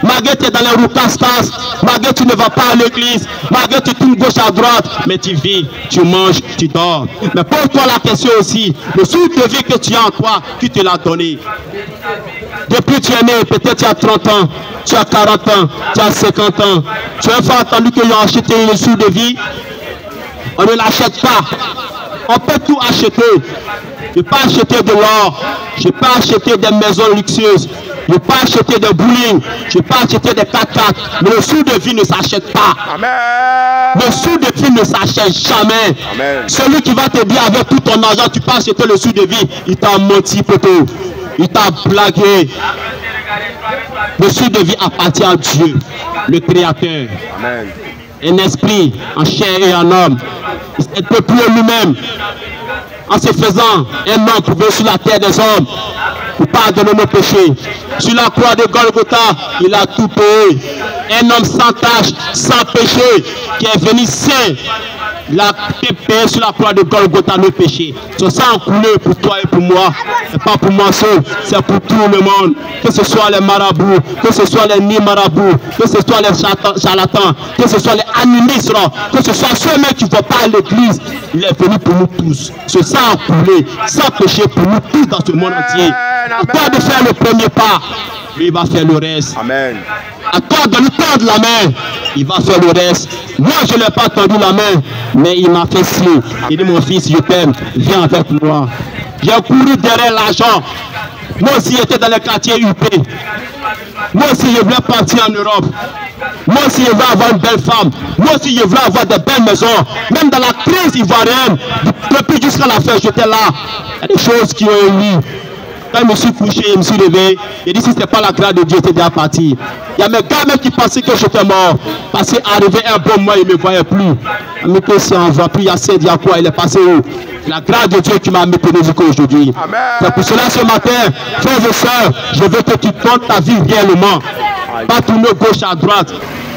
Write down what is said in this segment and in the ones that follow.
malgré que tu es dans les roucastas, malgré que tu ne vas pas à l'église, malgré que tu tournes gauche à droite, mais tu vis, tu manges, tu dors. Mais pose-toi la question aussi, le souffle de vie que tu as en toi, qui te l'a donné? Depuis que tu es né, peut-être tu as 30 ans, tu as 40 ans, tu as 50 ans. Tu as fois entendu qu'ils ont acheté une souffle de vie? On ne l'achète pas. On peut tout acheter. Je ne peux pas acheter de l'or. Je ne peux pas acheter des maisons luxueuses. Je ne peux pas acheter des bowling. Je ne peux pas acheter des 4x4. Mais le souffle de vie ne s'achète pas. Amen. Le souffle de vie ne s'achète jamais. Amen. Celui qui va te dire avec tout ton argent, tu peux acheter le souffle de vie, il t'a menti, poteau. Il t'a blagué. Le souffle de vie appartient à Dieu, le Créateur. Amen. Un esprit en chair et en homme. Il peut plus lui-même. En se faisant un homme pour venir sur la terre des hommes, pour pardonner nos péchés. Sur la croix de Golgotha, il a tout payé. Un homme sans tache, sans péché, qui est venu saint. Il a payé sur la croix de Golgotha nos péchés. Ce sang a coulé pour toi et pour moi. Et pas pour moi seul, c'est pour tout le monde. Que ce soit les marabouts, que ce soit les ni-marabouts, que ce soit les charlatans, que ce soit les animistes, que ce soit ceux-mêmes qui ne vont pas à l'église. Il est venu pour nous tous. Ce sang a coulé, sans péché pour nous tous dans ce monde entier. À toi de faire le premier pas, lui il va faire le reste. Amen. À toi de lui tendre la main, il va faire le reste. Moi, je ne l'ai pas tendu la main, mais il m'a fait signe. Il dit, mon fils, je t'aime, viens avec moi. J'ai couru derrière l'argent. Moi aussi, j'étais dans les quartiers UP. Moi aussi, je voulais partir en Europe. Moi aussi, je veux avoir une belle femme. Moi aussi, je veux avoir de belles maisons. Même dans la crise ivoirienne, depuis jusqu'à la fin, j'étais là. Il y a des choses qui ont ému. Quand je me suis couché, je me suis levé, j'ai dit si ce n'est pas la grâce de Dieu, j'étais déjà parti. Il y a mes gars même qui pensaient que j'étais mort. Parce qu'arrivé un bon mois, ils ne me voyaient plus. Mais que c'est en voie, puis il y a 7, il y a quoi, il est passé où? La grâce de Dieu qui m'a maintenu jusqu'aujourd'hui. C'est pour cela ce matin, frères et sœurs, je veux que tu comptes ta vie réellement. Pas tourner gauche à droite.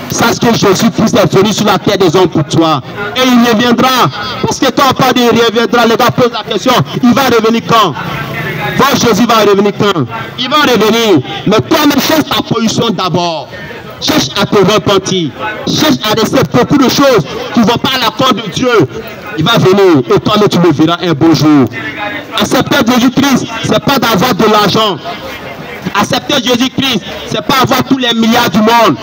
Sache que Jésus-Christ est venu sur la terre des hommes pour toi. Et il reviendra. Parce que quand on parle de reviendra, les gars posent la question, il va revenir quand? Jésus va revenir quand? Il va revenir. Mais toi-même, cherche ta position d'abord. Cherche à te repentir. Cherche à laisser beaucoup de choses qui ne vont pas à l'accord de Dieu. Il va venir et toi-même tu le verras un beau jour. Accepter Jésus-Christ, ce n'est pas d'avoir de l'argent. Accepter Jésus-Christ, ce n'est pas avoir tous les milliards du monde.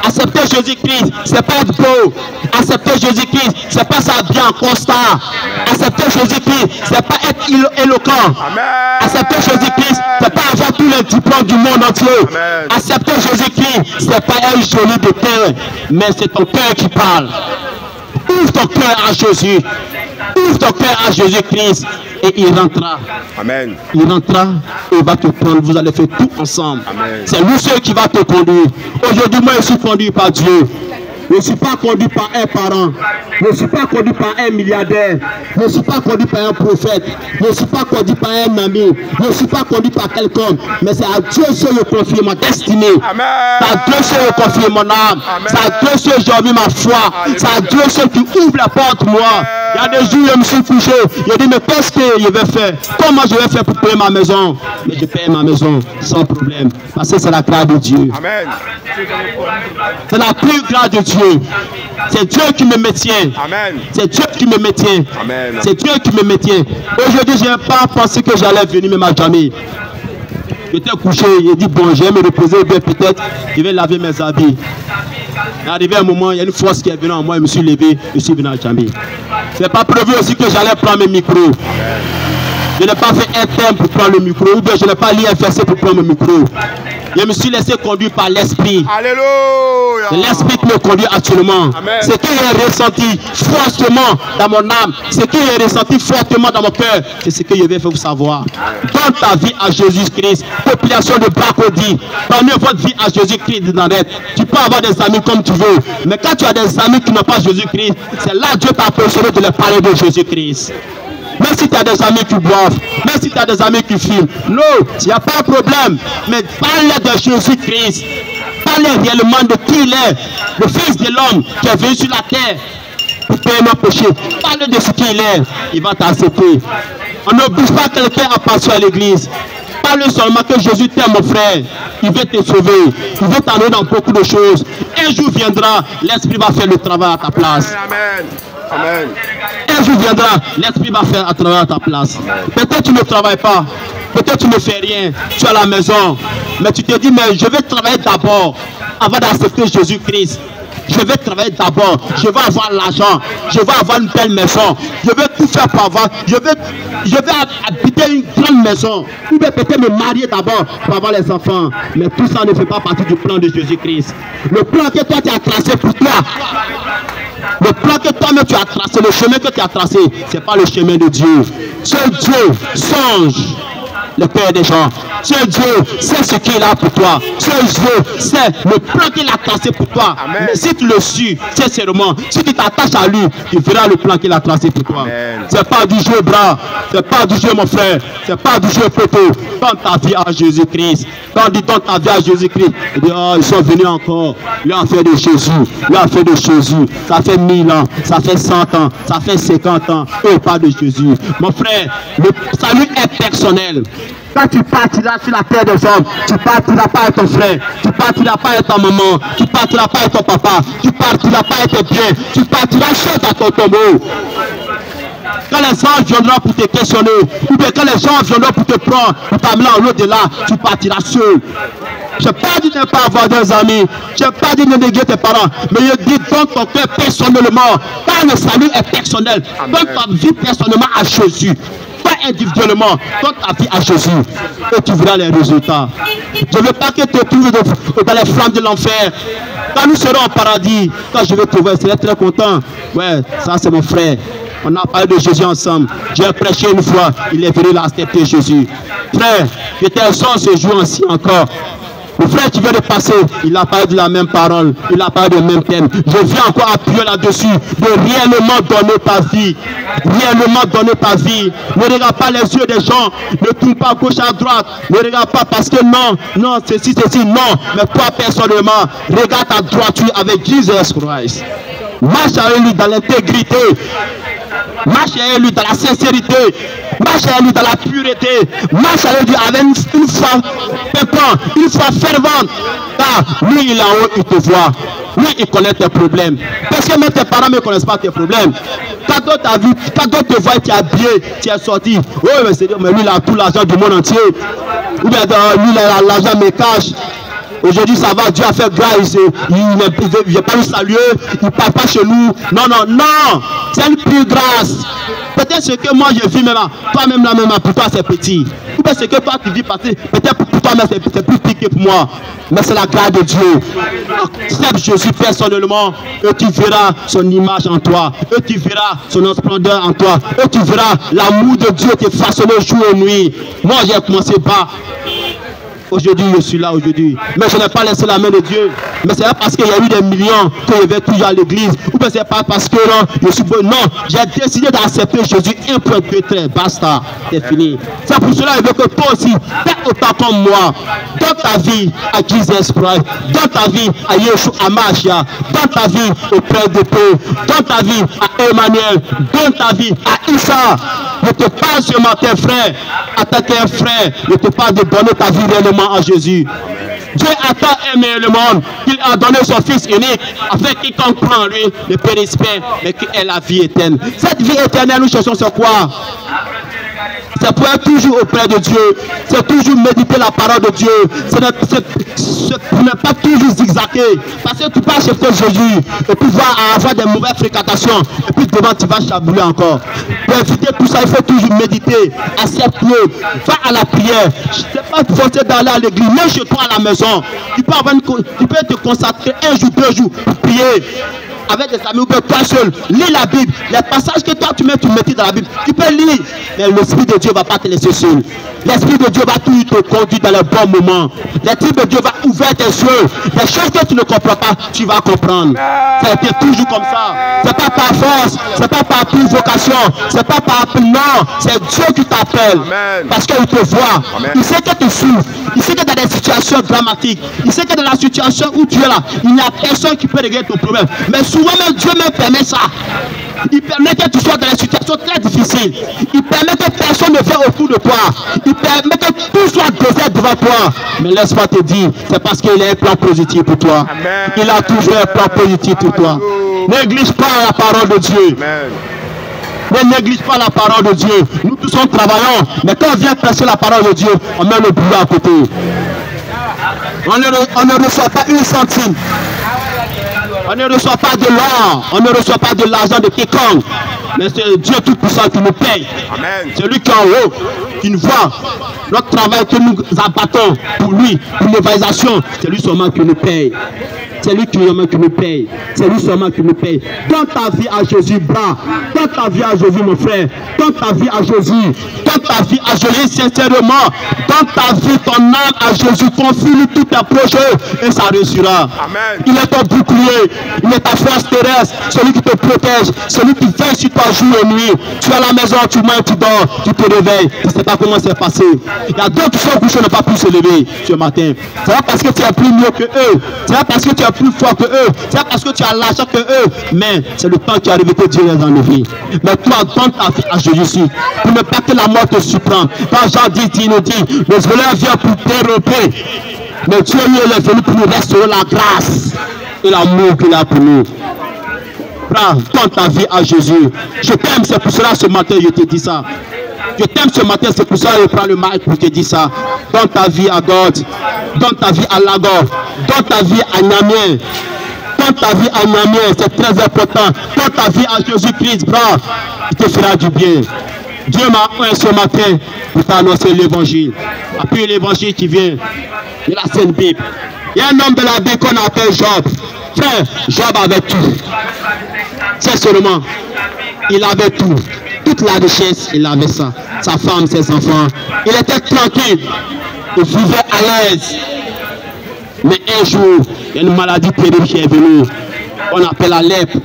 Accepter Jésus-Christ, c'est pas être beau. Accepter Jésus-Christ, c'est pas s'habiller en costard. Accepter Jésus-Christ, c'est pas être éloquent. Accepter Jésus-Christ, c'est pas avoir tous les diplômes du monde entier. Accepter Jésus-Christ, c'est pas être joli de terre, mais c'est ton cœur qui parle. Ouvre ton cœur à Jésus. Ouvre ton cœur à Jésus-Christ et il rentrera. Amen. Il rentrera et il va te prendre. Vous allez faire tout ensemble. C'est lui seul qui va te conduire. Aujourd'hui, moi, je suis conduit par Dieu. Je ne suis pas conduit par un parent. Je ne suis pas conduit par un milliardaire. Je ne suis pas conduit par un prophète. Je ne suis pas conduit par un ami. Je ne suis pas conduit par quelqu'un. Mais c'est à Dieu seul que je confie ma destinée. C'est à Dieu seul que je confie mon âme. C'est à Dieu seul que j'ai mis ma foi. C'est à Dieu seul qui ouvre la porte moi. Il y a des jours où je me suis couché. Je dis mais qu'est-ce que je vais faire? Comment je vais faire pour payer ma maison? Mais je paye ma maison sans problème. Parce que c'est la grâce de Dieu. Amen. C'est la plus grâce de Dieu. C'est Dieu qui me maintient. Amen. C'est Dieu qui me maintient. Amen. C'est Dieu qui me maintient. Aujourd'hui, je n'ai pas pensé que j'allais venir même à Djamé. J'étais couché, j'ai dit bon, je vais me reposer, bien peut-être, je vais laver mes habits. Arrivé un moment, il y a une force qui est venue en moi, je me suis levé, je suis venu à Djamé. Ce n'est pas prévu aussi que j'allais prendre mes micros. Je n'ai pas fait un thème pour prendre le micro, ou bien je n'ai pas lu un verset pour prendre le micro. Je me suis laissé conduire par l'esprit. Alléluia. C'est l'esprit qui me conduit actuellement. Ce que j'ai ressenti fortement dans mon âme, ce que j'ai ressenti fortement dans mon cœur, c'est ce que je vais faire vous savoir. Donne ta vie à Jésus-Christ. Population de Bracody, donnez votre vie à Jésus-Christ de Nazareth. Tu peux avoir des amis comme tu veux, mais quand tu as des amis qui n'ont pas Jésus-Christ, c'est là que Dieu t'a positionné de leur parler de Jésus-Christ. Même si tu as des amis qui boivent, même si tu as des amis qui fument, non, il n'y a pas de problème. Mais parle de Jésus-Christ. Parle réellement de qui il est, le Fils de l'homme qui est venu sur la terre pour payer nos péchés. Parle de ce qu'il est, il va t'accepter. On n'oblige pas quelqu'un à passer à l'église. Parle seulement que Jésus t'aime, mon frère. il veut te sauver, il veut t'amener dans beaucoup de choses. Un jour viendra, l'Esprit va faire le travail à ta place. Amen. Amen. Un jour viendra, l'Esprit va faire un travail à ta place. Peut-être tu ne travailles pas, peut-être tu ne fais rien, tu es à la maison, mais tu te dis, mais je vais travailler d'abord avant d'accepter Jésus-Christ. Je vais travailler d'abord, je vais avoir l'argent, je vais avoir une belle maison, je vais tout faire pour avoir, je vais habiter une grande maison, ou bien peut-être me marier d'abord pour avoir les enfants. Mais tout ça ne fait pas partie du plan de Jésus-Christ. Le plan que toi tu as tracé pour toi, le plan que toi-même tu as tracé, le chemin que tu as tracé, ce n'est pas le chemin de Dieu. Seul Dieu songe le cœur des gens. Seul Dieu sait ce qu'il a pour toi. Seul Dieu sait le plan qu'il a tracé pour toi. Amen. Mais si tu le suis sincèrement, si tu t'attaches à lui, tu verras le plan qu'il a tracé pour toi. C'est pas du jeu bras, c'est pas du jeu mon frère, c'est pas du jeu poteau. Donne ta vie à Jésus-Christ. Quand on dit donne ta vie à Jésus-Christ, il dit oh ils sont venus encore. Lui a fait de Jésus, lui a fait de Jésus. Ça fait 1000 ans, ça fait 100 ans, ça fait 50 ans. Et pas de Jésus. Mon frère, le salut est personnel. Quand tu partiras sur la terre des hommes, tu partiras pas avec ton frère, tu partiras pas avec ta maman, tu partiras pas avec ton papa, tu partiras pas avec tes biens, tu partiras seul dans ton tombeau. Quand les gens viendront pour te questionner, ou bien quand les gens viendront pour te prendre, pour t'amener en l'au-delà, tu partiras seul. Je n'ai pas dit de ne pas avoir des amis, je n'ai pas dit de négliger tes parents, mais je dis donne ton cœur personnellement, car le salut est personnel, donne ta vie personnellement à Jésus. Individuellement, donne ta vie à Jésus et tu verras les résultats. Je ne veux pas que tu te trouves dans les flammes de l'enfer. Quand nous serons au paradis, quand je vais te voir, je serai très content. Ouais, ça c'est mon frère. On a parlé de Jésus ensemble. J'ai prêché une fois, il est venu l'accepter Jésus. Frère, que tes sons se jouent ainsi encore. Le frère qui vient de passer, il a parlé de la même parole, il a parlé du même thème. Je viens encore appuyer là-dessus, de réellement donner ta vie. Réellement donner ta vie. Ne regarde pas les yeux des gens, ne tourne pas à gauche à droite. Ne regarde pas parce que non, ceci, non. Mais toi personnellement, regarde ta droiture avec Jesus Christ. Marche avec lui dans l'intégrité. Marche avec lui dans la sincérité. Marche avec lui dans la pureté. Marche avec lui avec une foi pétante, une foi fervente. Car lui, il est en haut, il te voit. Lui, il connaît tes problèmes. Parce que même tes parents ne connaissent pas tes problèmes. Quand d'autres te voient, tu es habillé, tu es sorti. Oui, mais lui, il a tout l'argent du monde entier. Ou bien lui, il a l'argent, mais cache. Aujourd'hui, ça va, Dieu a fait grâce, il ne vient pas nous saluer, il ne parle pas chez nous. Non, c'est une pure grâce. Peut-être ce que moi je vis maintenant, toi-même là, pour toi c'est petit. Ou bien ce que toi tu vis passer, peut-être pour toi-même c'est plus petit que pour moi. Mais c'est la grâce de Dieu. Accepte Jésus personnellement et tu verras son image en toi. Et tu verras son splendeur en toi. Et tu verras l'amour de Dieu te façonner jour et nuit. Moi j'ai commencé bas. Aujourd'hui, je suis là aujourd'hui. Mais je n'ai pas laissé la main de Dieu. Mais c'est pas parce qu'il y a eu des millions que je vais toujours à l'église. Ou bien c'est pas parce que non, je suis bon. Non, j'ai décidé d'accepter Jésus. 1.2 trait. Basta. C'est fini. C'est pour cela que je veux que toi aussi, fais autant comme moi. Donne ta vie à Jesus Christ. Donne ta vie à Yeshua Amashia. Donne ta vie au Père de paix. Donne ta vie à Emmanuel. Donne ta vie à Issa. Je te parle ce matin, frère. En tant qu'un frère, je te parle de donner ta vie réellement à Jésus. Dieu a tant aimé le monde qu'il a donné son Fils unique afin qu'il comprenne lui le périsper, mais qu'il ait la vie éternelle. Cette vie éternelle, nous cherchons sur quoi? C'est pour être toujours auprès de Dieu. C'est toujours méditer la parole de Dieu. Ce n'est pas toujours zigzaguer. Parce que tu peux acheter Jésus et puis avoir des mauvaises fréquentations. Et puis devant, tu vas chabouler encore. Pour éviter tout ça, il faut toujours méditer. Accepte-le. Va à la prière. Je ne sais pas forcer d'aller à l'église. Même chez toi à la maison. Tu peux te consacrer 1 jour, 2 jours pour prier. Avec des amis ou bien toi seul, lis la Bible. Les passages que toi tu mets dans la Bible, tu peux lire. Mais l'Esprit de Dieu ne va pas te laisser seul. L'Esprit de Dieu va toujours te conduire dans les bons moments. L'Esprit de Dieu va ouvrir tes yeux. Les choses que tu ne comprends pas, tu vas comprendre. C'est toujours comme ça. C'est pas par force, c'est pas par vocation, c'est pas par non, c'est Dieu qui t'appelle. Parce qu'il te voit. Il sait que tu souffres. Il sait que dans des situations dramatiques, il sait que dans la situation où tu es là, il n'y a personne qui peut régler ton problème. Mais souvent même Dieu me permet ça. Il permet que tu sois dans des situations situation très difficile. Il permet que personne ne vienne autour de toi. Il permet que tout soit désert devant toi. Mais laisse-moi te dire, c'est parce qu'il a un plan positif pour toi. Amen. Il a toujours un plan positif pour toi. Néglige pas la parole de Dieu. Amen. Ne néglige pas la parole de Dieu. Nous tous sommes travaillants, mais quand on vient prêcher la parole de Dieu, on met le boulot à côté. On ne reçoit pas une centime. On ne reçoit pas de l'or. On ne reçoit pas de l'argent de quiconque. Mais c'est Dieu Tout-Puissant qui nous paye. Amen. C'est lui qui est en haut, qui nous voit. Notre travail que nous abattons pour lui, pour l'évangélisation, c'est lui seulement qui nous paye. C'est lui seulement qui nous paye. C'est lui seulement qui nous paye. Donne ta vie à Jésus, bras. Donne ta vie à Jésus, mon frère. Donne ta vie à Jésus. Donne ta vie à Jésus sincèrement. Donne ta vie, ton âme à Jésus. Confie-lui tous tes projets et ça réussira. Amen. Il est ton bouclier. Il est ta force terrestre. Celui qui te protège. Celui qui veille sur toi jour et nuit. Tu es à la maison, tu manges, tu dors, tu te réveilles. Tu ne sais pas comment c'est passé. Il y a d'autres qui sont couchés, n'ont pas pu se lever ce matin. C'est pas parce que tu es plus mieux que eux. C'est pas parce que tu es plus fort que eux. C'est pas parce que tu as l'argent que eux. Mais c'est le temps qui est arrivé que Dieu les a enlevés. Mais toi, donne ta vie à Jésus pour ne pas que la mort te surprenne. Quand Jean dit, il nous dit, le voleur vient pour dérober. Mais Dieu lui est venu pour nous restaurer la grâce et l'amour qu'il a pour nous. Prends, donne ta vie à Jésus. Je t'aime, c'est pour cela ce matin je te dis ça. Je t'aime ce matin, c'est pour ça que je prends le mic pour te dire ça. Donne ta vie à God. Donne ta vie à Lagos. Donne ta vie à Niamey. Donne ta vie à Niamey, c'est très important. Donne ta vie à Jésus-Christ, frère. Il te fera du bien. Dieu m'a oint ce matin pour t'annoncer l'évangile. Après l'évangile qui vient de la Sainte Bible. Il y a un homme de la Bible qu'on appelle Job. Frère, Job avait tout. C'est seulement, il avait tout. Toute la richesse, il avait ça. Sa femme, ses enfants. Il était tranquille. Il vivait à l'aise. Mais un jour, il y a une maladie terrible qui est venue. On appelle la lèpre.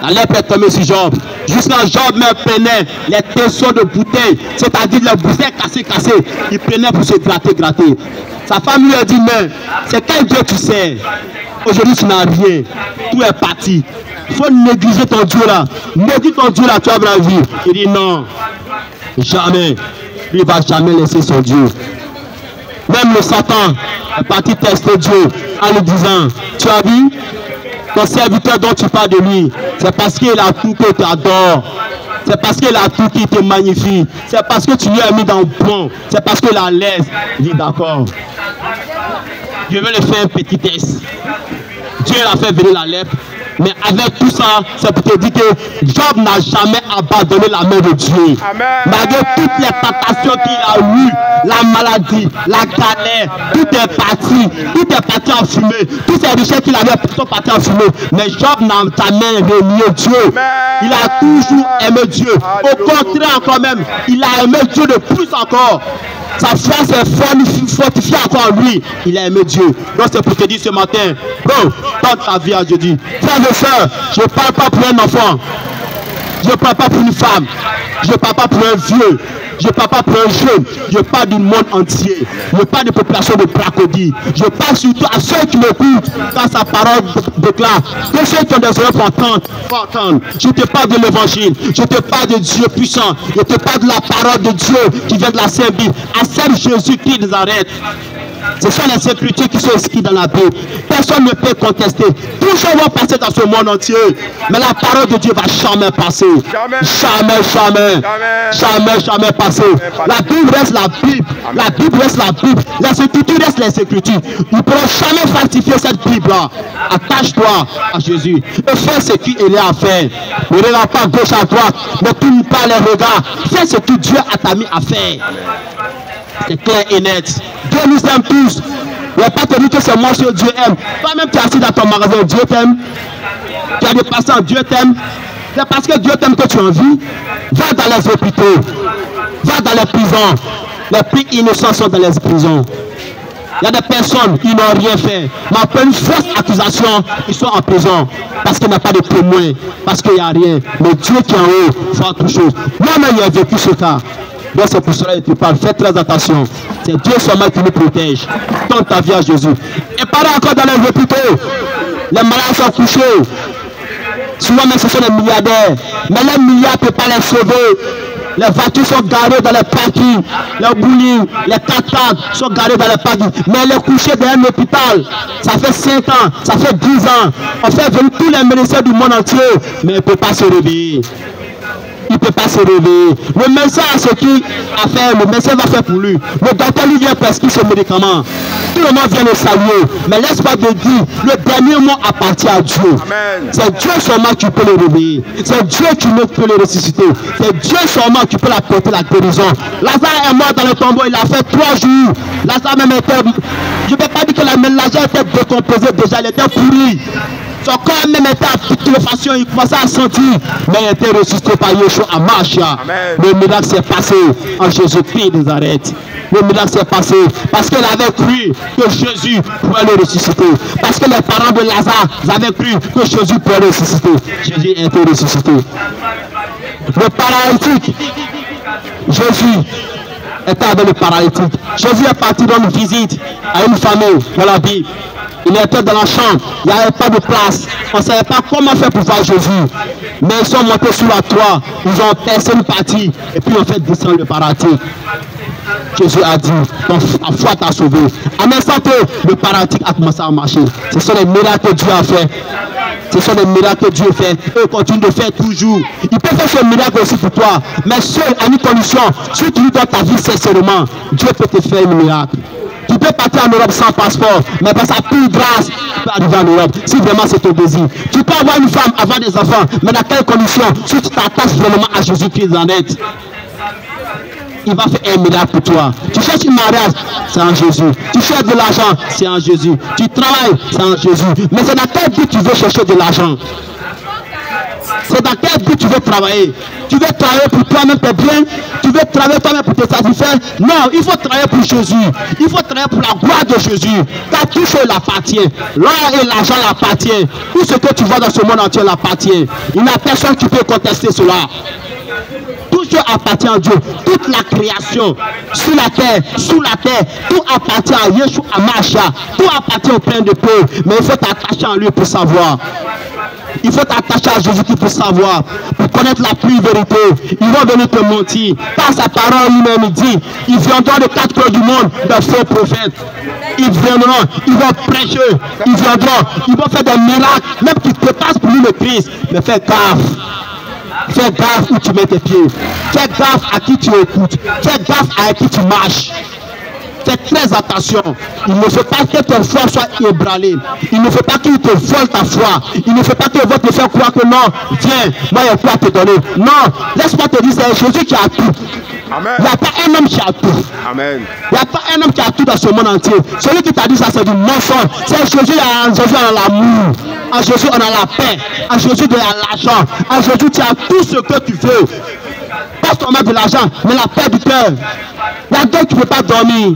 La lèpre est tombée sur Job. Jusqu'à Job même prenait les tessons de bouteilles, c'est-à-dire les bouteilles cassées. Il prenait pour se gratter. Sa femme lui a dit, mais c'est quel Dieu tu sais? Aujourd'hui, tu n'as rien. Tout est parti. Il faut négliger ton Dieu là. Néglige ton Dieu là, tu vas la vie. Il dit non. Jamais. Lui ne va jamais laisser son Dieu. Même le Satan est parti tester Dieu en lui disant, tu as vu ton serviteur dont tu parles de lui, c'est parce qu'il a tout que tu adores. C'est parce qu'il a tout qui te magnifie. C'est parce que tu lui as mis dans le bon. C'est parce qu'il a l'aise. Il dit d'accord. Je vais le faire un petit test. Dieu a fait venir la lèpre. Mais avec tout ça, c'est pour te dire que Job n'a jamais abandonné la main de Dieu. Amen. Malgré toutes les tentations qu'il a eues, la maladie, la galère, tout est parti en fumée. Toutes ces richesses qu'il avait sont parties en fumée. Mais Job n'a jamais renié Dieu. Il a toujours aimé Dieu. Au contraire encore même, il a aimé Dieu de plus encore. Sa foi s'est fortifiée encore en lui. Il a aimé Dieu. Donc c'est pour te dire ce matin, bon, donne ta vie à Jésus. Frère et soeur, je ne parle pas pour un enfant. Je ne parle pas pour une femme. Je ne parle pas pour un vieux. Je ne parle pas pour un jeune. Je parle du monde entier. Je parle des populations de Bracody. Je parle surtout à ceux qui m'écoutent quand sa parole déclare. Que ceux qui ont des oreilles pour entendre. Je te parle de l'évangile. Je te parle de Dieu puissant. Je te parle de la parole de Dieu qui vient de la Sainte Bible. À celle Jésus-Christ de Nazareth. Ce sont les sécurités qui sont inscrites dans la Bible. Personne ne peut contester. Tout choses vont passer dans ce monde entier. Mais la parole de Dieu va jamais passer. Jamais passer. La Bible reste la Bible. La Bible reste la Bible. Les Écritures restent les Écritures. Nous ne pourrons jamais falsifier cette Bible-là. Attache-toi à Jésus. Et fais ce qu'il est à faire. Ne regarde pas gauche à droite. Ne tourne pas les regards. Fais ce que Dieu t'a mis à faire. C'est clair et net. Dieu nous aime tous. Il ne va pas te dire que c'est moi que Dieu aime. Toi-même, tu es assis dans ton magasin, Dieu t'aime. Tu as des patients, Dieu t'aime. C'est parce que Dieu t'aime que tu en vis. Va dans les hôpitaux. Va dans les prisons. Les plus innocents sont dans les prisons. Il y a des personnes qui n'ont rien fait. Mais après une fausse accusation, ils sont en prison. Parce qu'il n'y a pas de témoin. Parce qu'il n'y a rien. Mais Dieu qui est en haut voit toute chose. Moi-même, j'ai vécu ce cas. Donc c'est pour cela que tu parles. Fais très attention. C'est Dieu seulement qui nous protège. Donne ta vie à Jésus. Et parle encore dans les hôpitaux. Les malades sont couchés. Souvent même ce sont des milliardaires. Mais les milliards ne peuvent pas les sauver. Les voitures sont garées dans les parkings. Les boulis, les 4x4 sont garés dans les parkings. Mais les couchés dans un hôpital, ça fait 5 ans, ça fait 10 ans. On fait venir tous les médecins du monde entier. Mais il ne peut pas se réveiller. Il ne peut pas se réveiller. Le médecin a ce qu'il a fait, le médecin va faire pour lui. Le docteur lui vient prescrire ce médicament. Tout le monde vient le saluer. Mais laisse-moi te dire, le dernier mot appartient à Dieu. C'est Dieu seulement qui peut le réveiller. C'est Dieu qui peut le ressusciter. C'est Dieu seulement qui peut apporter la guérison. Lazare est mort dans le tombeau, il a fait 3 jours. Lazare même était, je ne vais pas dire que Lazare était décomposé déjà, il était pourri. Son corps même était à putréfaction, il commençait à sentir. Mais il était ressuscité par Yeshua à Machia. Le miracle s'est passé en Jésus-Christ de Nazareth. Le miracle s'est passé parce qu'elle avait cru que Jésus pouvait le ressusciter. Parce que les parents de Lazare avaient cru que Jésus pouvait le ressusciter. Jésus a été ressuscité. Le paralytique, Jésus était avec le paralytique. Jésus est parti dans une visite à une famille dans la Bible. Il était dans la chambre, il n'y avait pas de place. On ne savait pas comment faire pour voir Jésus. Mais ils sont montés sur la toit, ils ont percé une partie et puis on fait descendre le paralytique. Jésus a dit, ton foi t'a sauvé. En instant, le paralytique a commencé à marcher. Ce sont les miracles que Dieu a fait. Ce sont les miracles que Dieu fait. Et il continue de faire toujours. Il peut faire ce miracle aussi pour toi. Mais seul à une condition, si tu lui donnes ta vie sincèrement, Dieu peut te faire un miracle. Tu peux partir en Europe sans passeport, mais par sa pure grâce, tu peux arriver en Europe, si vraiment c'est ton désir. Tu peux avoir une femme, avoir des enfants, mais dans quelles conditions? Si tu t'attaches vraiment à Jésus-Christ en net, il va faire un miracle pour toi. Tu cherches un mariage, c'est en Jésus. Tu cherches de l'argent, c'est en Jésus. Tu travailles, c'est en Jésus. Mais c'est dans quel but tu veux chercher de l'argent? C'est dans quel but tu veux travailler? Tu veux travailler pour toi-même tes biens? Tu veux travailler toi-même pour te satisfaire? Non, il faut travailler pour Jésus. Il faut travailler pour la gloire de Jésus. Car tout ce l'appartient. L'or et l'argent l'appartient. Tout ce que tu vois dans ce monde entier l'appartient. Il n'y a personne qui peut contester cela. Tout ce appartient à Dieu. Toute la création, sur la terre, sous la terre, tout appartient à Yeshua Mashiach. Tout appartient au plein de peu. Mais il faut t'attacher à lui pour savoir. Il faut t'attacher à Jésus-Christ pour savoir, pour connaître la pure vérité. Ils vont venir te mentir. Par sa parole lui-même, il dit, ils viendront de 4 coins du monde, de faux prophètes. Ils viendront, ils vont prêcher, ils viendront, ils vont faire des miracles, même qu'ils te passent pour lui le Christ. Mais fais gaffe. Fais gaffe où tu mets tes pieds. Fais gaffe à qui tu écoutes. Fais gaffe à qui tu marches. Fais très attention. Il ne faut pas que ton foi soit ébranlée. Il ne faut pas qu'il te vole ta foi. Il ne faut pas qu'il va te faire croire que non, viens, moi il y a quoi te donner. Non, laisse-moi te dire, c'est Jésus qui a tout. Amen. Il n'y a pas un homme qui a tout. Amen. Il n'y a pas un homme qui a tout dans ce monde entier. Celui qui t'a dit ça, c'est du mensonge. C'est Jésus, en Jésus, on a l'amour. En Jésus, on a la paix. En Jésus, on a l'argent. En Jésus, tu as tout ce que tu veux. Pas seulement de l'argent, mais la paix du cœur. Il y a d'autres qui ne peuvent pas dormir.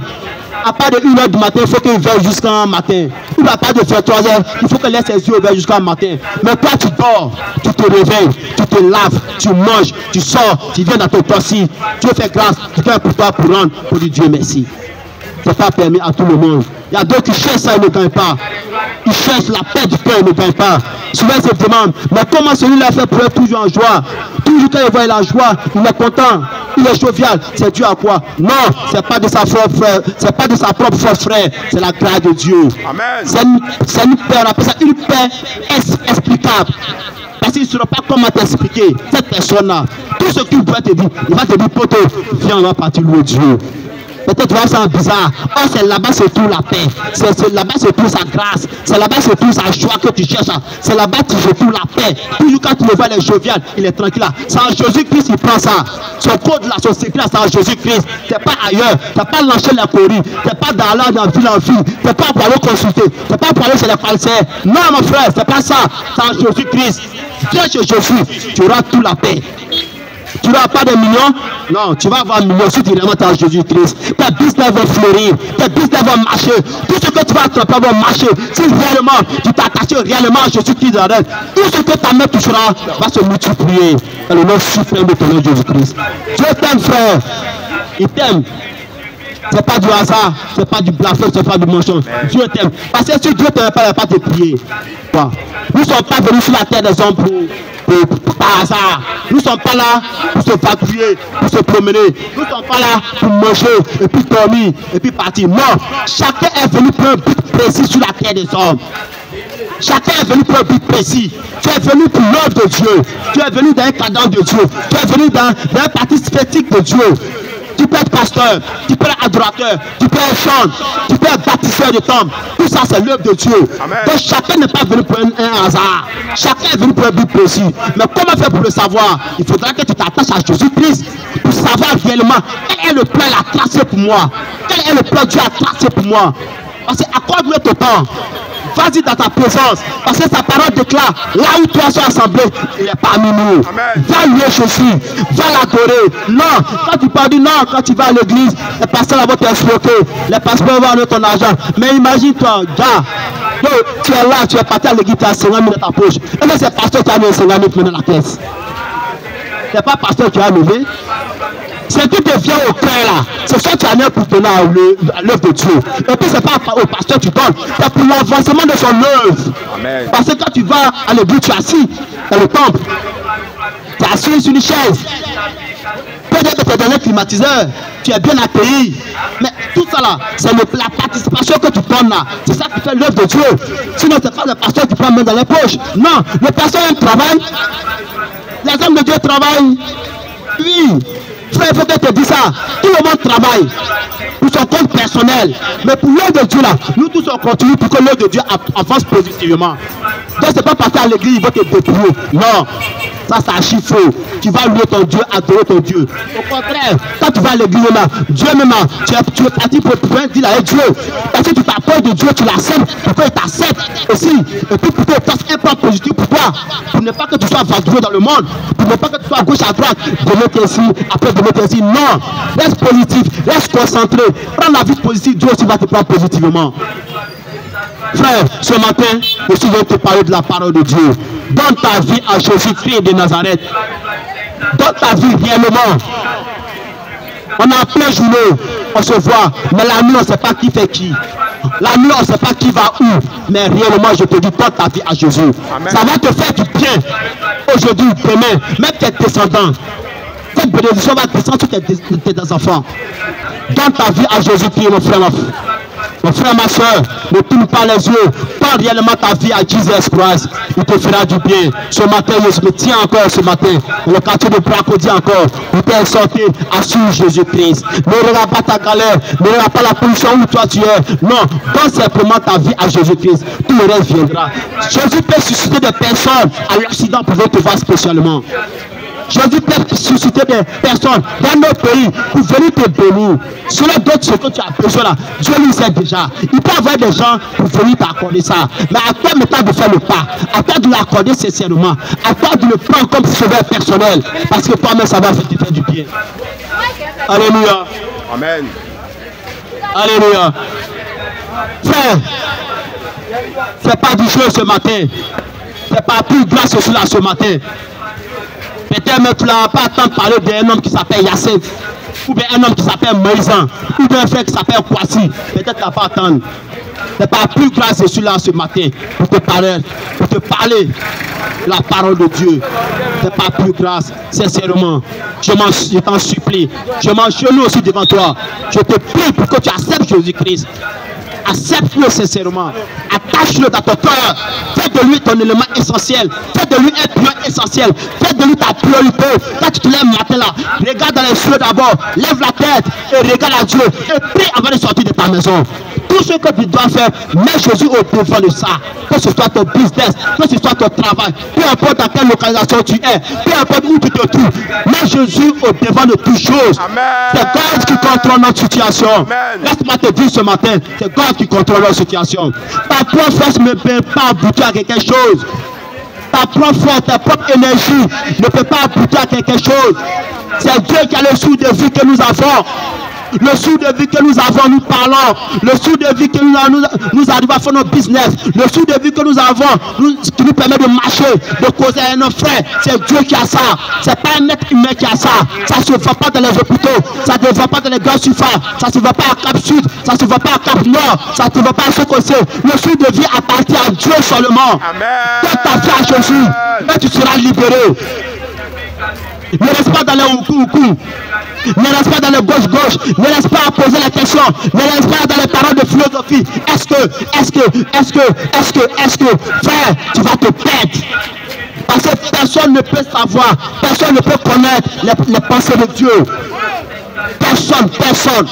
À part de 1h du matin, il faut qu'il veille jusqu'à matin. Il n'a pas de faire 3 heures, il faut qu'il laisse ses yeux ouverts jusqu'à matin. Mais toi, tu dors, tu te réveilles, tu te laves, tu manges, tu sors, tu viens dans ton torsi. Dieu fait grâce, tu viens pour toi pour rendre, pour dire Dieu merci. Ce n'est pas permis à tout le monde. Il y a d'autres qui cherchent ça, ils ne gagnent pas. Ils cherchent la paix du cœur, ils ne gagnent pas. Souvent, ils se demandent, mais comment celui-là fait pour être toujours en joie? Toujours quand il voit la joie, il est content, il est jovial. C'est dû à quoi? Non, ce n'est pas de sa propre frère, c'est pas de sa propre force frère, c'est la grâce de Dieu. C'est une paix, on appelle ça une paix explicable. Parce qu'il ne saura pas comment t'expliquer. Cette personne-là, tout ce qu'il pourrait te dire, il va te dire, poteau, viens, on va partir louer Dieu. Peut-être tu vas ça bizarre. Oh, c'est là-bas c'est tout la paix. C'est là-bas c'est tout sa grâce. C'est là-bas c'est tout sa joie que tu cherches. C'est là-bas que tu tout la paix. Toujours quand tu le vois, il est jovial, il est tranquille. C'est en Jésus-Christ il prend ça. Son code là, son secret, c'est en Jésus-Christ. C'est pas ailleurs. C'est pas lancer la courrie. C'est pas d'aller dans ville en ville. C'est pas pour aller consulter. C'est pas pour aller chez les falsaires. Non, mon frère, c'est pas ça. C'est en Jésus-Christ. Viens chez Jésus, tu auras tout la paix. Tu n'auras pas de millions? Non, tu vas avoir millions si tu vraiment es en Jésus-Christ. Tes business vont fleurir, tes business vont marcher. Tout ce que tu vas attraper va marcher. Si réellement tu t'attaches réellement à Jésus-Christ, tout ce que ta main touchera va se multiplier. Dans le nom suprême de ton nom Jésus-Christ. Dieu t'aime, frère. Il t'aime. C'est pas du hasard, c'est pas du blasphème, c'est pas du mensonge. Dieu t'aime. Parce que si Dieu ne t'aime pas, il ne va pas te prier. Nous ne sommes pas venus sur la terre des hommes par hasard. Nous ne sommes pas là pour se vadrouiller, pour se promener. Nous ne sommes pas là pour manger et puis dormir et puis partir. Non, chacun est venu pour un but précis sur la terre des hommes. Chacun est venu pour un but précis. Tu es venu pour l'œuvre de Dieu. Tu es venu dans un cadre de Dieu. Tu es venu dans un parti spécifique de Dieu. Tu peux être pasteur, tu peux être adorateur, tu peux être chanteur, tu peux être baptiseur de tombe. Tout ça, c'est l'œuvre de Dieu. Amen. Donc chacun n'est pas venu pour un hasard. Chacun est venu pour un but précis. Mais comment faire pour le savoir? Il faudra que tu t'attaches à Jésus-Christ pour savoir réellement quel est le plan qu'il a tracé pour moi. Quel est le plan que Dieu a tracé pour moi. Parce que accorde-le ton temps. Vas-y dans ta présence, parce que sa parole déclare, là où tu es assemblé, il est parmi nous. Amen. Va louer Jésus, va l'adorer. Non, quand tu parles du non, quand tu vas à l'église, les pasteurs vont t'exploiter, les pasteurs vont avoir ton argent. Mais imagine-toi, gars, tu es là, tu es parti à l'église, tu as 50 000 dans ta poche. Et là, c'est pasteur qui a mis 50 000 dans la caisse. C'est pas pasteur qui a levé. C'est tout te vient au cœur là. C'est ça que tu as mis pour donner à l'œuvre de Dieu. Et puis c'est pas au pasteur que tu donnes. C'est pour l'avancement de son œuvre. Amen. Parce que quand tu vas à l'église, tu es assis dans le temple. Tu es assis sur une chaise. Peut-être que tu es dans un climatiseur. Tu es bien accueilli. Mais tout ça là, c'est la participation que tu donnes là. C'est ça qui fait l'œuvre de Dieu. Sinon, c'est pas le pasteur qui prend main dans les poches. Non, le pasteur aime travail. Les hommes de Dieu travaillent. Oui. Frère, il faut que je te dise ça. Tout le monde travaille pour son compte personnel. Mais pour l'œuvre de Dieu là, nous tous on continue pour que l'œuvre de Dieu avance positivement. Donc c'est pas parce qu'à l'église il va te dépouiller. Non, ça c'est archi faux. Tu vas louer ton Dieu, adorer ton Dieu. Au contraire, quand tu vas à l'église là, Dieu même, tu es parti pour dire à Dieu. Parce que tu t'approches de Dieu, tu l'acceptes, pour qu'il t'accepte aussi. Et puis pour qu'il fasse un plan positif pour toi. Pour ne pas que tu sois vadrouillé dans le monde. Pour ne pas que tu sois à gauche, à droite. De mettre ici, après de mettre ici. Non, reste positif, reste concentré. Prends la vie positive, Dieu aussi va te prendre positivement. Frère, ce matin, je suis venu te parler de la parole de Dieu. Donne ta vie à Jésus-Christ de Nazareth. Donne ta vie réellement. On a plein journée, on se voit, mais la nuit, on ne sait pas qui fait qui. La nuit, on ne sait pas qui va où. Mais réellement, je te dis, donne ta vie à Jésus. Amen. Ça va te faire du bien. Aujourd'hui, demain, même tes descendants. Cette bénédiction va descendre sur tes enfants. Donne ta vie à Jésus-Christ, mon frère, mon frère, ma soeur, ne tourne pas les yeux. Donne réellement ta vie à Jesus Christ. Il te fera du bien. Ce matin, je me tiens encore ce matin. Dans le quartier de Bracody encore. Il t'est exhorté à suivre Jésus-Christ. Ne regarde pas ta galère. Ne regarde pas la position où toi tu es. Non, donne simplement ta vie à Jésus-Christ. Tout le reste viendra. Jésus peut susciter des personnes à l'accident pour te voir spécialement. Jésus peut susciter des personnes dans nos pays pour venir te bénir. Cela d'autres ce que tu as besoin là, Dieu lui sait déjà. Il peut avoir des gens pour venir t'accorder ça. Mais à toi maintenant de faire le pas, à toi de l'accorder sincèrement, à toi de le prendre comme sauveur personnel, parce que toi-même ça va te faire du bien. Alléluia. Amen. Alléluia. Frère, c'est pas du jeu ce matin. C'est pas plus grâce que cela ce matin. Peut-être que tu n'as pas entendu parler d'un homme qui s'appelle Yacine, ou bien un homme qui s'appelle Moïsan, ou bien un frère qui s'appelle Kwasi. Peut-être que tu n'as pas entendu. Ce n'est pas plus grâce que celui-là ce matin pour te parler de la parole de Dieu. Ce n'est pas plus grâce, sincèrement. Je t'en supplie. Je m'engenouille aussi devant toi. Je te prie pour que tu acceptes Jésus-Christ. Accepte-le sincèrement. Attache-le dans ton cœur. Fais de lui ton élément essentiel. Fais de lui un pion essentiel. Fais de lui ta priorité. Quand tu te lèves matin là, regarde dans les cieux d'abord. Lève la tête et regarde à Dieu. Et prie avant de sortir de ta maison. Tout ce que tu dois faire, mets Jésus au devant de ça. Que ce soit ton business, que ce soit ton travail, peu importe dans quelle localisation tu es, peu importe où tu te trouves, mets Jésus au devant de toutes choses. C'est God qui contrôle notre situation. Laisse-moi te dire ce matin, c'est God qui contrôle notre situation. Ta propre force ne peut pas aboutir à quelque chose. Ta propre force, ta propre énergie ne peut pas aboutir à quelque chose. C'est Dieu qui a le souffle de vie que nous avons. Le souffle de vie que nous avons, nous parlons. Le souffle de vie que nous arrivons à faire nos business. Le souffle de vie que nous avons, qui nous permet de marcher, de causer avec nos frères. C'est Dieu qui a ça. C'est pas un être humain qui a ça. Ça ne se voit pas dans les hôpitaux. Ça ne se voit pas dans les grands surfaces. Ça ne se voit pas à Cap Sud. Ça ne se voit pas à Cap Nord. Ça ne se voit pas à Sokosé. Le souffle de vie appartient à Dieu seulement. Donne ta vie à Jésus. Et tu seras libéré. Ne reste pas dans les oukou. Ne reste pas dans le gauche-gauche. Ne reste pas à poser la question. Ne reste pas dans les paroles de philosophie. Est-ce que, frère, tu vas te perdre. Parce que personne ne peut savoir, personne ne peut connaître les pensées de Dieu. Personne.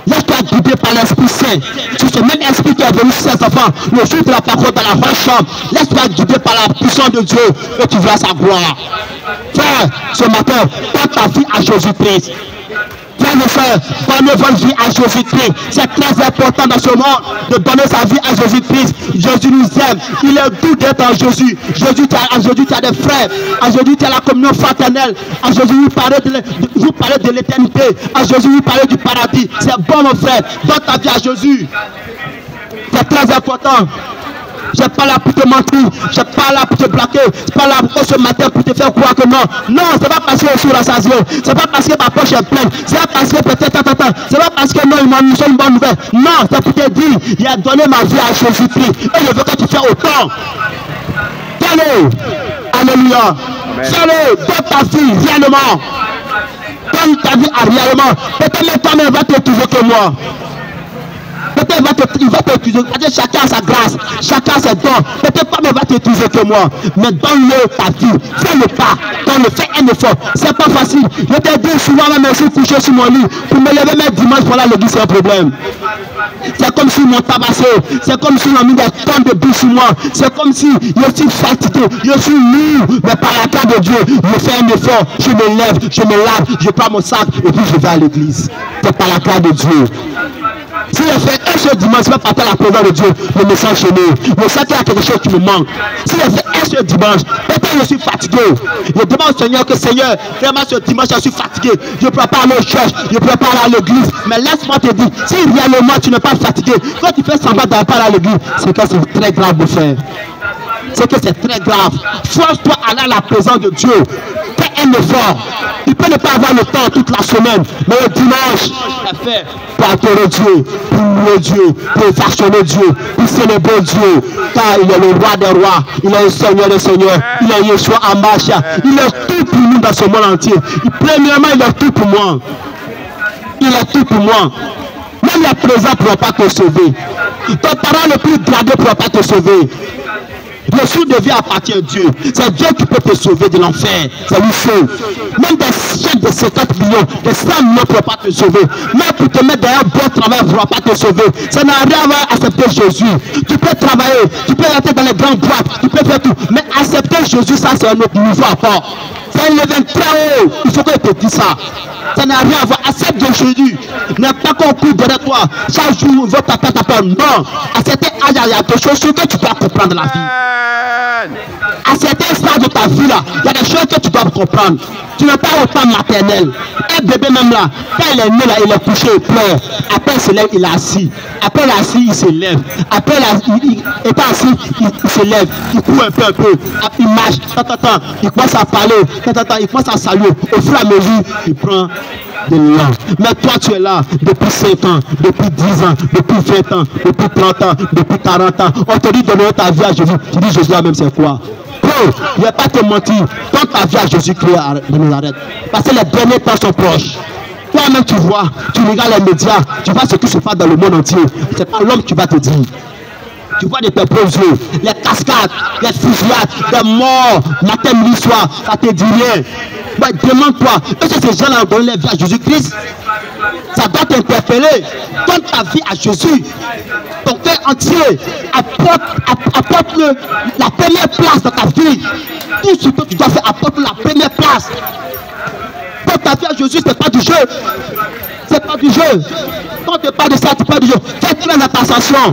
Laisse-toi guider par l'Esprit Saint. C'est ce même esprit qui est venu sur ses enfants le jour de la parole dans la grande chambre. Laisse-toi guider par la puissance de Dieu et tu verras sa gloire. Frère, ce matin, donne ta vie à Jésus-Christ. Frère et frère, donnez votre vie à Jésus-Christ. C'est très important dans ce monde de donner sa vie à Jésus-Christ. Jésus nous aime. Il est doux d'être en Jésus. À Jésus, tu as des frères. À Jésus, tu as la communion fraternelle. À Jésus, vous parlez de l'éternité. À Jésus, vous parlez du paradis. C'est bon, mon frère. Donne ta vie à Jésus. C'est très important. Je ne suis pas là pour te mentir, je ne suis pas là pour te braquer, je ne suis pas là pour ce matin pour te faire croire que non. Non, ce n'est pas parce que je suis rassasié, ce n'est pas parce que ma poche est pleine, ce n'est pas parce que peut-être, c'est pas parce que non, il m'a mis une bonne nouvelle. Non, c'est pour te dire, il a donné ma vie à Jésus-Christ et je veux que tu fasses autant. Fais-le, alléluia. Fais-le, donne ta vie réellement. Donne ta vie réellement. Peut-être même toi-même va te trouver que moi. Peut-être il va t'utiliser. Chacun a sa grâce, chacun a ses dons. Peut-être pas, mais il va t'utiliser que moi. Mais donne-le ta vie. Fais le pas. Donne-le. Fais un effort. C'est pas facile. Je t'ai dit souvent, même si couché sur mon lit, pour me lever même dimanche pour aller à l'église, c'est un problème. C'est comme si mon tabassé. C'est comme si on a mis des tonnes de bouche sur moi. C'est comme si je suis fatigué. Je suis lourd. Mais par la grâce de Dieu, je fais un effort. Je me lève, je me lave, je prends mon sac et puis je vais à l'église. C'est par la grâce de Dieu. Si je fais un seul dimanche, je vais partir à la présence de Dieu, je me sens chez nous. Je sens qu'il y a quelque chose qui me manque. Si je fais un seul dimanche, peut-être je suis fatigué. Je demande au Seigneur que Seigneur, vraiment ce dimanche, je suis fatigué. Je ne peux pas aller au church, je ne peux pas aller à l'église. Mais laisse-moi te dire, si réellement tu n'es pas fatigué, quand tu fais semblant d'aller pas à l'église, c'est que c'est très grave de faire. C'est que c'est très grave. Force-toi à aller à la présence de Dieu. Fais un effort. Tu peux ne pas avoir le temps toute la semaine, mais le dimanche, fait pour adorer Dieu, pour louer Dieu, pour affectionner Dieu, pour célébrer Dieu. Car il est le roi des rois, il est le Seigneur des seigneurs, il est Yeshua Hamashiach, il est tout pour nous dans ce monde entier. Premièrement, il est tout pour moi. Il est tout pour moi. Même les présents ne pourront pas te sauver. Ton parent le plus gradé ne pourra pas te sauver. Le souffle de vie appartient à Dieu. C'est Dieu qui peut te sauver de l'enfer. C'est lui seul. Même des chèques de 50 millions, des 100 millions ne pourront pas te sauver. Même pour te mettre dans un bon travail, ne pourra pas te sauver. Ça n'a rien à voir accepter Jésus. Tu peux travailler, tu peux rentrer dans les grandes boîtes, tu peux faire tout. Mais accepter Jésus, ça c'est un autre niveau à part. C'est un level très haut. Il faut que je te dise ça. Ça n'a rien à voir. Accepte Jésus. N'est pas qu'on court derrière toi. Chaque jour, on veut taper. Non. À certains âges, il y a des choses que tu dois comprendre dans la vie. À certains stades de ta vie là, il y a des choses que tu dois comprendre. Tu n'es pas au temps maternel. Un bébé même là, quand il est né là, il est couché, il pleure. Après il se lève, il est assis. Après il est assis, il se lève. Après il est assis, il se lève. Il court un peu. Il marche. Il commence à parler. Il commence à saluer. Au fur et à mesure, il prend de l'élan. Mais toi tu es là depuis 5 ans, depuis 10 ans, depuis 20 ans, depuis 30 ans, depuis 40 ans. On te dit de donner ta vie à Jésus. Tu dis Jésus même c'est quoi? Je ne vais pas te mentir. Donne ta vie à Jésus-Christ de Nazareth. Parce que les derniers temps sont proches. Toi-même tu vois, tu regardes les médias, tu vois ce qui se passe dans le monde entier. Ce n'est pas l'homme qui va te dire. Tu vois de tes propres yeux, les cascades, les fusillades, les morts, matin, midi, soir, ça te dit rien. Mais demande-toi, est-ce que ces gens-là ont donné la vie à Jésus-Christ? Ça doit t'interpeller. Donne ta vie à Jésus. Ton cœur entier, apporte-le la première place dans ta vie. Tout ce que tu dois faire, apporte la première place. Donne ta vie à Jésus, ce n'est pas du jeu. C'est pas du jeu. Quand tu parles de ça, tu parles du jeu. Fais très attention.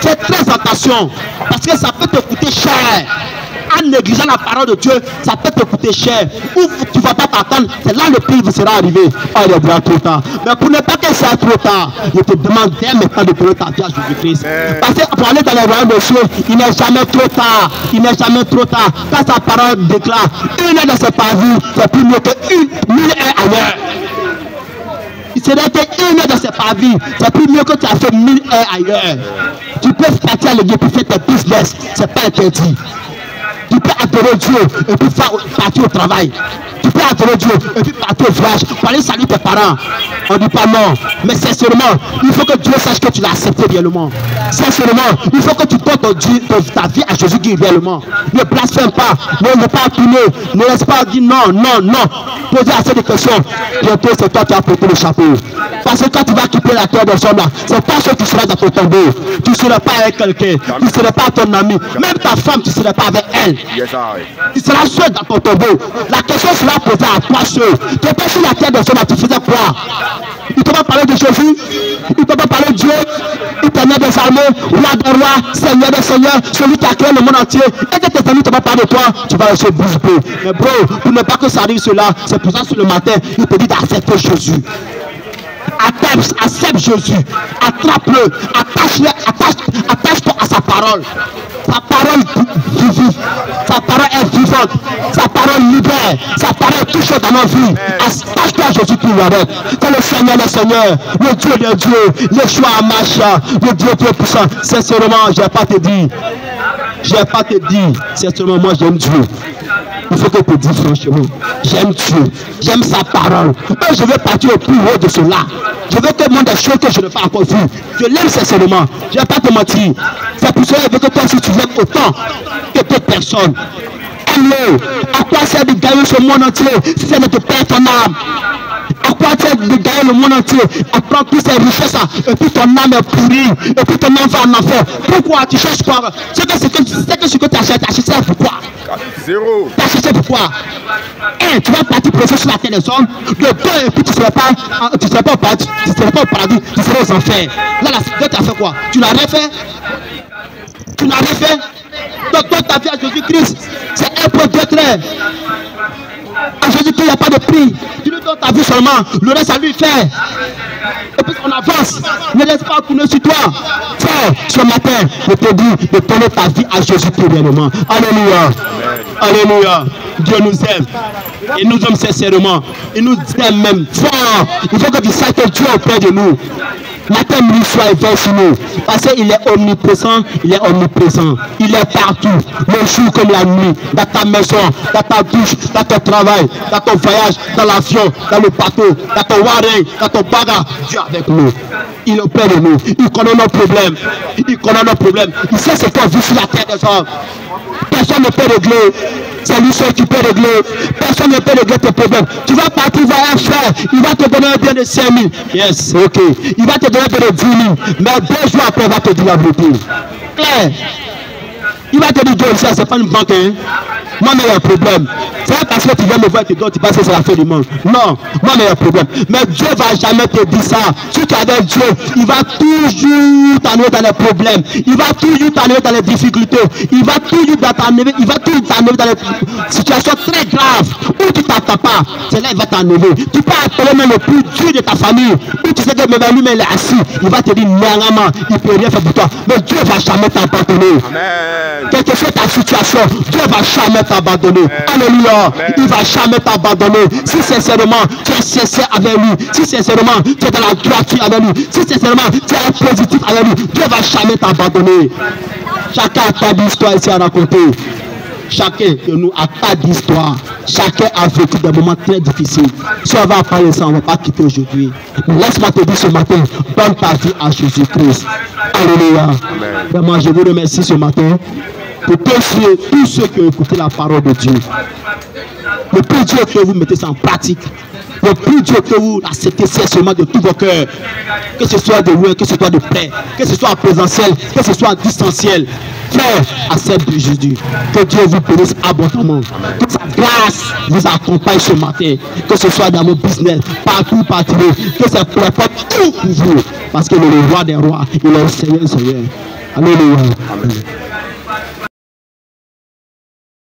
Fais très attention. Parce que ça peut te coûter cher. en négligeant la parole de Dieu, ça peut te coûter cher. Ou tu ne vas pas t'attendre, c'est là le prix vous sera arrivé. Oh, il est déjà trop tard. Mais pour ne pas que ça soit trop tard, je te demande dès maintenant de donner ta vie à Jésus-Christ. Parce que pour aller dans les royaumes de cieux, il n'est jamais trop tard. Il n'est jamais trop tard. Quand sa parole déclare, une heure de ce paradis, c'est plus mieux que 1000 heures ailleurs. Ce n'est qu'une heure de ce paradis, c'est plus mieux que tu as fait 1000 heures ailleurs. Tu peux partir à l'église pour faire tes business, c'est pas interdit. Tu peux adorer Dieu et puis partir au travail. Tu peux adorer Dieu et puis partir au village pour aller saluer tes parents. On ne dit pas non. Mais sincèrement, il faut que Dieu sache que tu l'as accepté réellement. Sincèrement, il faut que tu donnes ta vie à Jésus-Christ réellement. Ne blasphème pas. Ne pas tourner. Ne laisse pas dire non, non, non. Poser assez de questions. Bientôt, c'est toi qui as porté le chapeau. Parce que quand tu vas quitter la terre de son âme, c'est pas ce que tu seras dans ton tombeau. Tu ne seras pas avec quelqu'un. Tu ne seras pas ton ami. Même ta femme, tu ne seras pas avec elle. Tu seras seul dans ton tombeau. La question sera posée à toi seul. Tu étais sur la terre de son âme, tu faisais quoi? Il t'a pas parlé de Jésus, il t'a pas parlé de Dieu, il t'a mis des armées, roi des rois, seigneur des seigneurs, celui qui a créé le monde entier. Et que tes amis ne t'ont pas parlé de toi, tu vas rester bouche bée. Mais bro, pour ne pas que ça arrive cela, c'est pour ça que le matin, il te dit d'accepter Jésus. Accepte Jésus, attrape-le, attache-toi à sa parole. Sa parole vive, sa parole est vivante, sa parole libère, sa parole touche dans nos vies. Attache-toi à Jésus qui avec. C'est le Seigneur, le Dieu de Dieu, le choix à Macha, le Dieu très puissant. Sincèrement, je n'ai pas te dire. Sincèrement, moi j'aime Dieu. Il faut que tu te dises franchement, j'aime Dieu, j'aime sa parole. Et je veux partir au plus haut de cela. Je veux te montrer des choses que je n'ai pas encore vues. Je l'aime sincèrement, je ne vais pas te mentir. C'est pour cela que je veux que toi aussi tu l'aimes autant que toute personne. Aime-le. À quoi sert de gagner ce monde entier si ça ne te perd ton âme? À quoi sert de gagner le monde entier? À prendre toutes ces richesses et puis ton âme est pourrie et puis ton âme va en enfer. Pourquoi tu cherches quoi? C'est que ce que tu achètes, pourquoi? Zéro. Tu as cherché pourquoi? Un, tu vas partir prêcher sur la terre des hommes. De deux, et puis tu ne seras pas au paradis, tu seras aux enfers. Là, tu as fait quoi? Tu n'as rien fait? Donc, toi, ta vie à Jésus-Christ, c'est un peu de trait. À Jésus-Christ, il n'y a pas de prix. Tu lui donnes ta vie seulement. Le reste, à lui faire. Et puis on avance. Ne laisse pas tourner sur toi. Frère, ce matin, je te dis de donner ta vie à Jésus-Christ réellement. Alléluia. Alléluia. Dieu nous aime. Il nous aime sincèrement. Il nous aime même fort. Il faut que tu saches que Dieu est auprès de nous. Matin, midi, soir, il veille sur nous. Parce qu'il est omniprésent, il est omniprésent. Il est partout, le jour comme la nuit, dans ta maison, dans ta douche, dans ton travail, dans ton voyage, dans l'avion, dans le bateau, dans ton warring, dans ton bagarre. Dieu est avec nous. Il est auprès de nous. Il connaît nos problèmes. Il sait ce qu'on vit sur la terre des hommes. Personne ne peut régler. C'est lui seul qui peut régler. Personne ne peut régler tes problèmes. Tu vas partir voir un frère. Il va te donner un bien de 5 000. Yes, ok. Il va te donner un bien de 10 000. Mais 2 jours après, il va te dire la vérité. Claire. Il va te dire, Dieu, ça, c'est pas une banque, hein. Moi, mais il y a un problème. C'est pas parce que tu viens me voir et tu penses que c'est la fin du monde. Non, moi, mais il y a un problème. Mais Dieu ne va jamais te dire ça. Si tu es avec Dieu, il va toujours t'amener dans les problèmes. Il va toujours t'amener dans les difficultés. Il va toujours t'amener dans les situations très graves où tu ne t'attends pas. C'est là qu'il va t'enlever. Tu peux appeler même le plus dur de ta famille. Où tu sais que même lui, il est assis. Il va te dire, non, il ne peut rien faire pour toi. Mais Dieu ne va jamais t'abandonner. Quelle que soit ta situation, Dieu ne va jamais t'abandonner. Alléluia. Il ne va jamais t'abandonner. Si sincèrement tu es sincère avec lui, si sincèrement tu es dans la droiture avec lui, si sincèrement tu es positif avec lui, Dieu ne va jamais t'abandonner. Chacun a pas d'histoire ici à raconter. Chacun de nous a pas d'histoire. Chacun a vécu des moments très difficiles. Si on va parler ça, on ne va pas quitter aujourd'hui. Laisse-moi te dire ce matin, donne ta vie à Jésus-Christ. Alléluia. Vraiment, je vous remercie ce matin pour tous ceux qui ont écouté la parole de Dieu. Le plus Dieu que vous mettez ça en pratique. Le plus Dieu que vous l'acceptez sincèrement de tout vos cœurs. Que ce soit de loin, que ce soit de près, que ce soit en présentiel, que ce soit en distanciel. Frère, accepte de Jésus. Que Dieu vous bénisse abondamment. Que sa grâce vous accompagne ce matin. Que ce soit dans vos business, partout. Que ça prépare tout pour vous. Parce qu'il est le roi des rois. Il est le Seigneur. Alléluia. Amen.